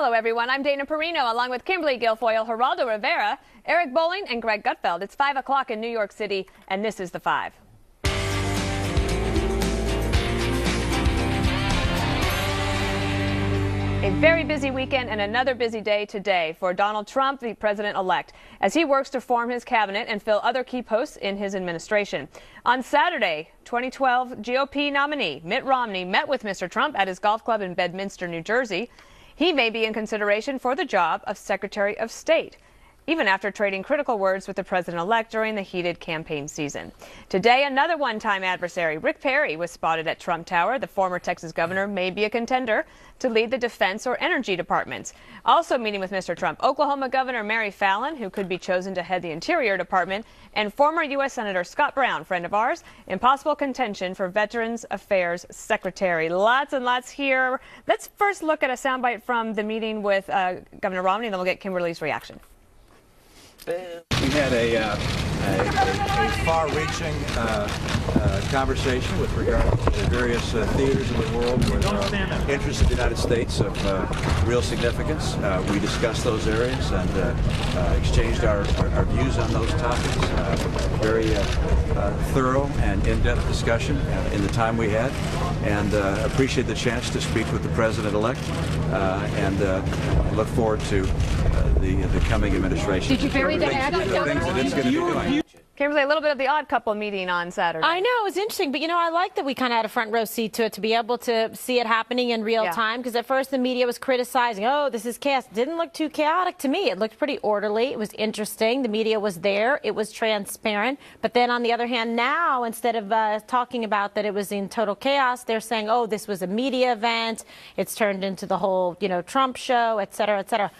Hello, everyone. I'm Dana Perino, along with Kimberly Guilfoyle, Geraldo Rivera, Eric Bolling, and Greg Gutfeld. It's 5 o'clock in New York City, and this is The Five. A very busy weekend and another busy day today for Donald Trump, the president-elect, as he works to form his cabinet and fill other key posts in his administration. On Saturday, 2012 GOP nominee Mitt Romney met with Mr. Trump at his golf club in Bedminster, New Jersey. He may be in consideration for the job of Secretary of State, even after trading critical words with the president-elect during the heated campaign season. Today, another one-time adversary, Rick Perry, was spotted at Trump Tower. The former Texas governor may be a contender to lead the Defense or Energy departments. Also meeting with Mr. Trump, Oklahoma Governor Mary Fallin, who could be chosen to head the Interior Department, and former U.S. Senator Scott Brown, friend of ours, in possible contention for Veterans Affairs Secretary. Lots and lots here. Let's first look at a soundbite from the meeting with Governor Romney, and then we'll get Kimberly's reaction. We had a far-reaching conversation with regard to the various theaters of the world with interests of the United States of real significance. We discussed those areas and exchanged our views on those topics. Very thorough and in-depth discussion in the time we had, and appreciate the chance to speak with the President-elect and look forward to the coming administration. Did you bury the things that it's going to be doing. Kimberly, a little bit of the Odd Couple meeting on Saturday. I know, it was interesting, but I like that we kind of had a front row seat to it, to be able to see it happening in real time, because at first the media was criticizing, oh, this is chaos. It didn't look too chaotic to me. It looked pretty orderly. It was interesting. The media was there. It was transparent. But then on the other hand, now, instead of talking about that it was in total chaos, they're saying, oh, this was a media event. It's turned into the whole, Trump show, et cetera, et cetera.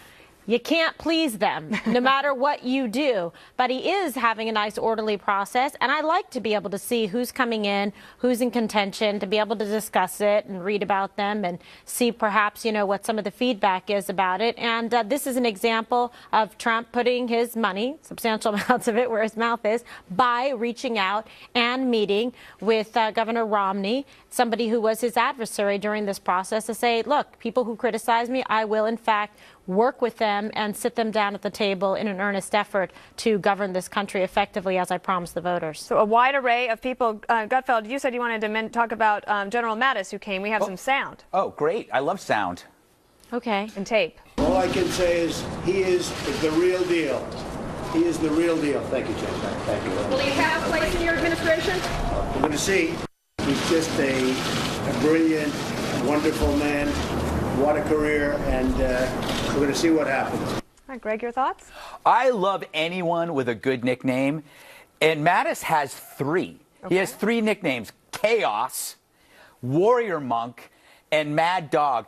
You can't please them, no matter what you do. But he is having a nice, orderly process. And I like to be able to see who's coming in, who's in contention, to be able to discuss it and read about them and see perhaps, what some of the feedback is about it. And this is an example of Trump putting his money, substantial amounts of it, where his mouth is, by reaching out and meeting with Governor Romney, somebody who was his adversary during this process, to say, look, people who criticize me, I will, in fact, work with them and sit them down at the table in an earnest effort to govern this country effectively, as I promised the voters. So a wide array of people. Gutfeld, you said you wanted to talk about General Mattis, who came. We have some sound. Oh, great. I love sound. Okay. And tape. All I can say is he is the real deal. He is the real deal. Thank you, Jim. Thank you. Will he have a place in your administration? We're going to see. He's just a brilliant, wonderful man. What a career, and we're going to see what happens. All right, Greg, your thoughts? I love anyone with a good nickname, and Mattis has three. Okay. He has three nicknames: Chaos, Warrior Monk, and Mad Dog.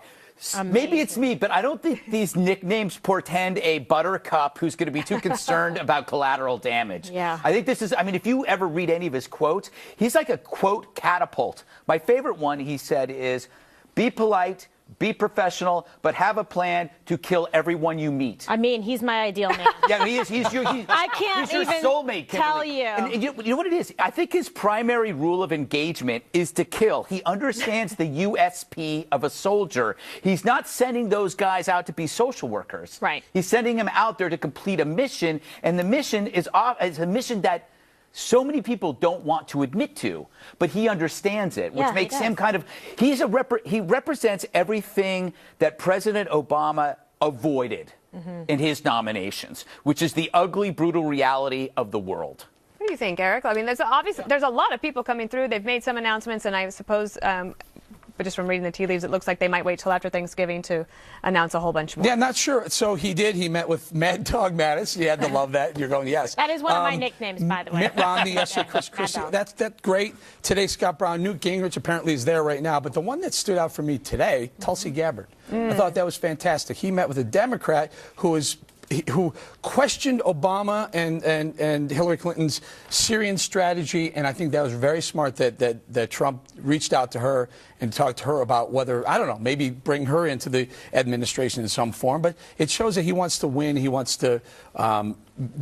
Amazing. Maybe it's me, but I don't think these nicknames portend a buttercup who's going to be too concerned about collateral damage. Yeah. I think this is, if you ever read any of his quotes, he's like a quote catapult. My favorite one, he said, is, be polite, be professional, but have a plan to kill everyone you meet. He's my ideal man. Yeah, he is. I can't he's your even soulmate, tell Kimberly. you. And you know what it is? I think his primary rule of engagement is to kill. He understands the USP of a soldier. He's not sending those guys out to be social workers. Right. He's sending them out there to complete a mission, and the mission is a mission that so many people don't want to admit to, but he understands it, which makes him he represents everything that President Obama avoided in his nominations, which is the ugly, brutal reality of the world. What do you think, Eric? There's a lot of people coming through. They've made some announcements, and I suppose, but just from reading the tea leaves, it looks like they might wait till after Thanksgiving to announce a whole bunch more. Yeah, not sure. So he did. He met with Mad Dog Mattis. You had to love that. You're going, yes. That is one of my nicknames, by the way. Mitt Romney, yes, sir. Chris, that's great. Today, Scott Brown. Newt Gingrich apparently is there right now. But the one that stood out for me today, Tulsi Gabbard. I thought that was fantastic. He met with a Democrat who questioned Obama and Hillary Clinton's Syrian strategy, and I think that was very smart that Trump reached out to her and talked to her about whether, I don't know, maybe bring her into the administration in some form. But it shows that he wants to win. He wants to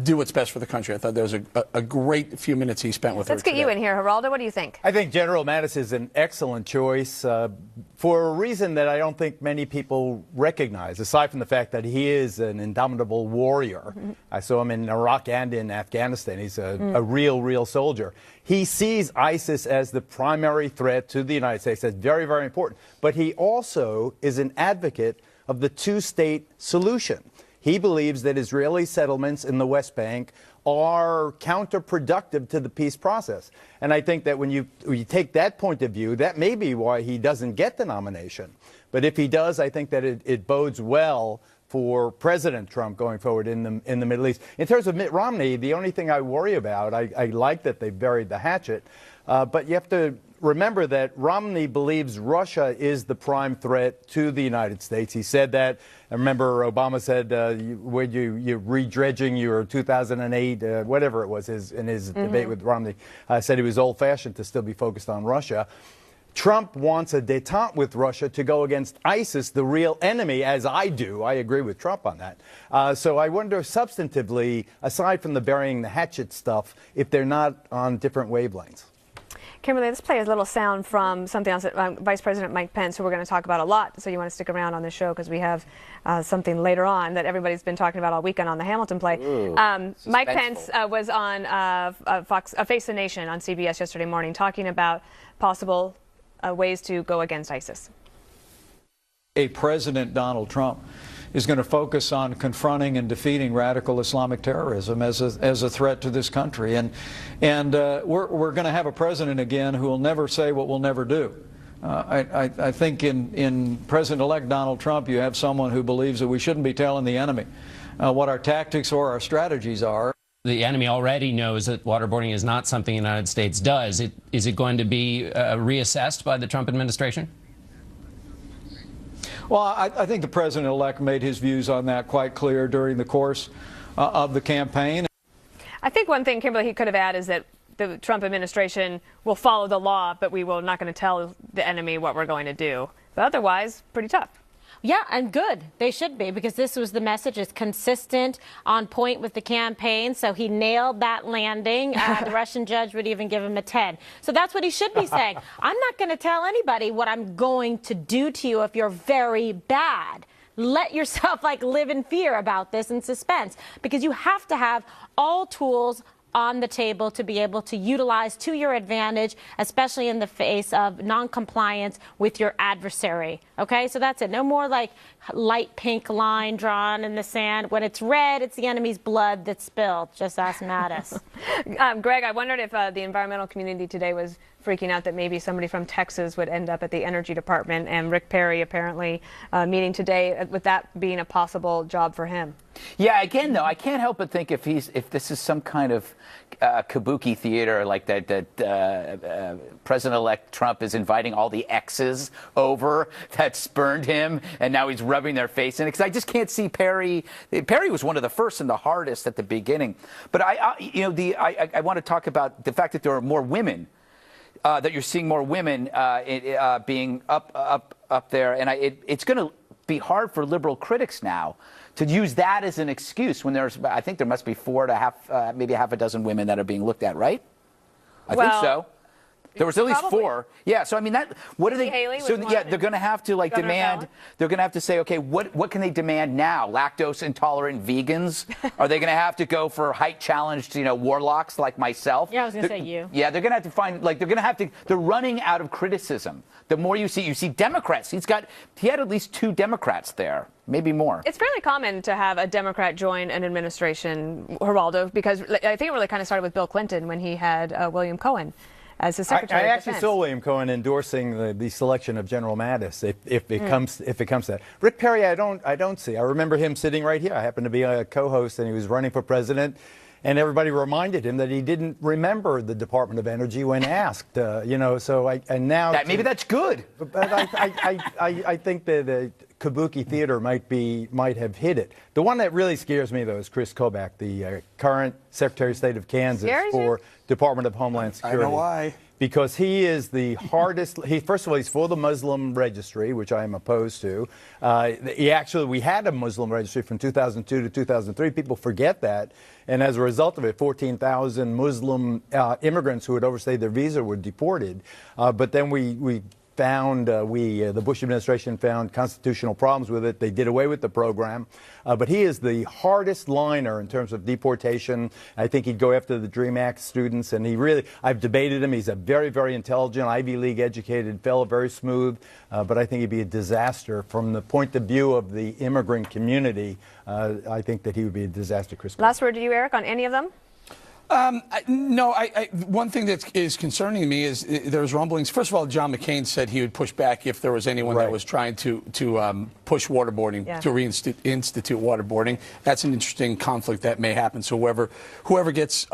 do what's best for the country. I thought there was a great few minutes he spent with her. Let's get you in here, Geraldo. What do you think? I think General Mattis is an excellent choice for a reason that I don't think many people recognize, aside from the fact that he is an indomitable warrior. I saw him in Iraq and in Afghanistan. He's a real soldier. He sees ISIS as the primary threat to the United States. That's very, very important. But he also is an advocate of the two-state solution. He believes that Israeli settlements in the West Bank are counterproductive to the peace process. And I think that when you take that point of view, that may be why he doesn't get the nomination. But if he does, I think that it bodes well for President Trump going forward in the Middle East. In terms of Mitt Romney, the only thing I worry about, I like that they buried the hatchet, but you have to remember that Romney believes Russia is the prime threat to the United States. He said that. I remember Obama said, when you're redredging your 2008, whatever it was, in his debate with Romney, said he was old-fashioned to still be focused on Russia. Trump wants a détente with Russia to go against ISIS, the real enemy, as I do. I agree with Trump on that. So I wonder substantively, aside from the burying the hatchet stuff, if they're not on different wavelengths. Kimberly, let's play a little sound from something else that Vice President Mike Pence, who we're going to talk about a lot, so you want to stick around on this show because we have something later on that everybody's been talking about all weekend on the Hamilton play. Mike Pence was on Face the Nation on CBS yesterday morning talking about possible ways to go against ISIS. President Donald Trump is going to focus on confronting and defeating radical Islamic terrorism as a threat to this country. And we're going to have a president again who will never say what we'll never do. I think in President-elect Donald Trump, you have someone who believes that we shouldn't be telling the enemy what our tactics or our strategies are. The enemy already knows that waterboarding is not something the United States does. Is it going to be reassessed by the Trump administration? Well, I think the president-elect made his views on that quite clear during the course of the campaign. I think one thing, Kimberly, he could have added is that the Trump administration will follow the law, but we will not going to tell the enemy what we're going to do. But otherwise, pretty tough. Yeah, and good. They should be, because this was the message. It's consistent, on point with the campaign. So he nailed that landing. The Russian judge would even give him a 10. So that's what he should be saying. I'm not going to tell anybody what I'm going to do to you if you're very bad. Let yourself live in fear about this and suspense, because you have to have all tools on the table to be able to utilize to your advantage, especially in the face of non-compliance with your adversary. Okay, so that's it. No more light pink line drawn in the sand. When it's red, it's the enemy's blood that's spilled. Just ask Mattis. Greg, I wondered if the environmental community today was freaking out that maybe somebody from Texas would end up at the Energy Department, and Rick Perry apparently meeting today with that being a possible job for him. Yeah, again, though, I can't help but think if this is some kind of kabuki theater like that President-elect Trump is inviting all the exes over that spurned him, and now he's rubbing their face in it. Because I just can't see Perry. Perry was one of the first and the hardest at the beginning. But I want to talk about the fact that there are more women. That you're seeing more women being up there, and it's going to be hard for liberal critics now to use that as an excuse when I think there must be 4 to maybe half a dozen women that are being looked at, right? I think so. There was at least 4. Yeah, so I mean what are they? So yeah, they're going to have to demand. They're going to have to say, okay, what can they demand now? Lactose intolerant vegans? Are they going to have to go for height challenged, warlocks like myself? Yeah, I was going to say you. Yeah, they're going to have to find they're going to have to. They're running out of criticism. The more you see Democrats. He had at least 2 Democrats there. Maybe more. It's fairly common to have a Democrat join an administration, Geraldo, because I think it really kind of started with Bill Clinton when he had William Cohen as his Secretary of Defense. I actually saw William Cohen endorsing the selection of General Mattis if it comes to that. Rick Perry, I don't see. I remember him sitting right here. I happened to be a co-host, and he was running for president. And everybody reminded him that he didn't remember the Department of Energy when asked, So maybe that's good. But I think that the kabuki theater might have hit it. The one that really scares me, though, is Chris Kobach, the current Secretary of State of Kansas for Department of Homeland Security. I know why. because he is the hardest. First of all, he's for the Muslim registry, which I am opposed to. We had a Muslim registry from 2002 to 2003. People forget that. And as a result of it, 14,000 Muslim immigrants who had overstayed their visa were deported. But then we found, the Bush administration found constitutional problems with it. They did away with the program. But he is the hardest liner in terms of deportation. I think he'd go after the DREAM Act students. And I've debated him. He's a very, very intelligent, Ivy League educated fellow, very smooth. But I think he'd be a disaster from the point of view of the immigrant community. I think that he would be a disaster, Chris. Last word to you, Eric, on any of them? No, one thing that is concerning me is there's rumblings. First of all, John McCain said he would push back if there was anyone that was trying to push waterboarding, to reinstitute waterboarding. That's an interesting conflict that may happen. So whoever gets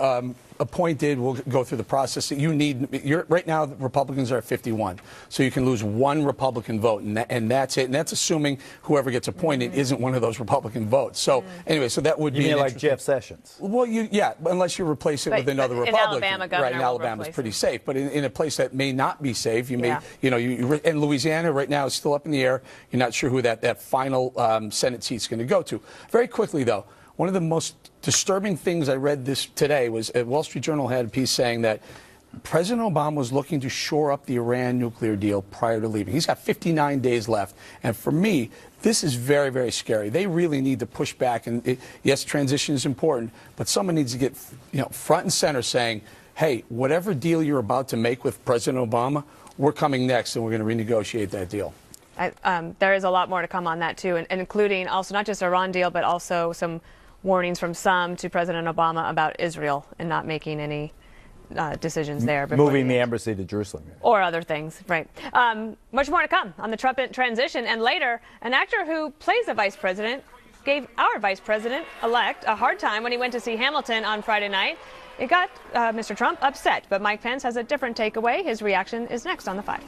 appointed will go through the process. Right now, the Republicans are at 51. So you can lose one Republican vote, and that's it. And that's assuming whoever gets appointed isn't one of those Republican votes. So anyway, so that would be like Jeff Sessions. Well, unless you replace it with another Republican. Alabama, Governor, right, and Alabama's pretty safe. But in a place that may not be safe, you may, and Louisiana right now is still up in the air. You're not sure who that final Senate seat's going to go to. Very quickly, though, one of the most disturbing things I read today was a Wall Street Journal had a piece saying that President Obama was looking to shore up the Iran nuclear deal prior to leaving. He's got 59 days left. And for me, this is very, very scary. They really need to push back. And yes, transition is important, but someone needs to get front and center saying, hey, whatever deal you're about to make with President Obama, we're coming next and we're going to renegotiate that deal. There is a lot more to come on that, too, and including also not just Iran deal, but also some warnings from some to President Obama about Israel and not making any decisions there. Moving the embassy to Jerusalem. Or other things, right. Much more to come on the Trump transition. And later, an actor who plays the vice president gave our vice president-elect a hard time when he went to see Hamilton on Friday night. It got Mr. Trump upset, but Mike Pence has a different takeaway. His reaction is next on The 5.